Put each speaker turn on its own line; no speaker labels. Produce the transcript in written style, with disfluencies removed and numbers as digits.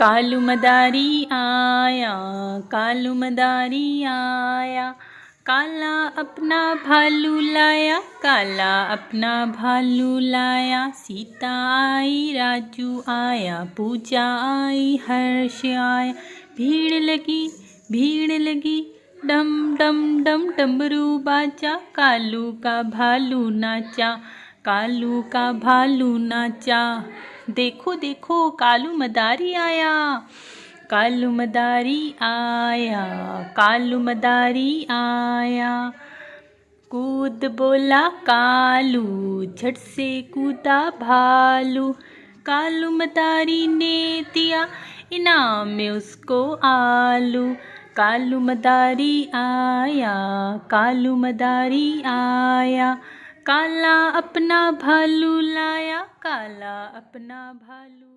कालू मदारी आया, कालू मदारी आया, काला अपना भालू लाया, काला अपना भालू लाया। सीता आई राजू आया, पूजा आई हर्ष आया। भीड़ लगी डम डम डम डमरू बाजा, कालू का भालू नाचा, कालू का भालू नाचा। देखो देखो कालू मदारी आया, कालू मदारी आया, कालू मदारी आया। कूद बोला कालू, झट से कूदा भालू, कालू मदारी ने दिया इनाम में उसको आलू। कालू मदारी आया, कालू मदारी आया, काला अपना भालू लाया, काला अपना भालू।